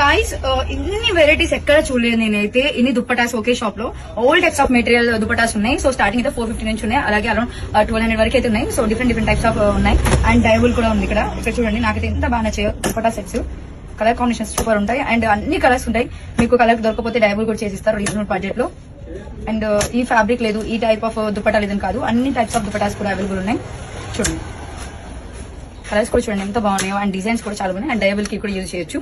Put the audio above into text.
Guys ఇన్ని varieties ఎక్కడ చూడలేదు నేనైతే. ఇన్ని దుప్పటాస్ ఒకే షాప్ లో ఆల్ టైప్స్ ఆఫ్ మెటీరియల్ దుప్పటాస్ ఉన్నాయి. సో స్టార్టింగ్ అయితే 450 నుంచి ఉన్నాయి, అలాగే అరౌండ్ 1200 వరకు అయితే ఉన్నాయి. సో డిఫరెంట్ టైప్స్ ఆఫ్ ఉన్నాయి. అండ్ డైబుల్ కూడా ఉంది ఇక్కడ. ఇక్కడ చూడండి, నాకైతే ఎంత బాగా నచ్చాయో dupatta sets. Colour combinations super ఉంటాయి అండ్ అన్ని కలర్స్ ఉంటాయి. మీకు కలర్ దొరకపోతే డైబుల్ కూడా చేసిస్తారు రీజనబుల్ బడ్జెట్ లో. అండ్ ఈ ఫ్యాబ్రిక్ లేదు, ఈ టైప్ ఆఫ్ దుప్పటా లేదని కాదు, అన్ని టైప్స్ ఆఫ్ దుప్పటాస్ కూడా అవైలబుల్ ఉన్నాయి. చూడండి కలర్స్ కూడా చూడండి ఎంత బాగున్నాయో. అండ్ డిజైన్స్ కూడా చాలా ఉన్నాయి. అండ్ డైబుల్ కి కూడా యూజ్ చేయొచ్చు.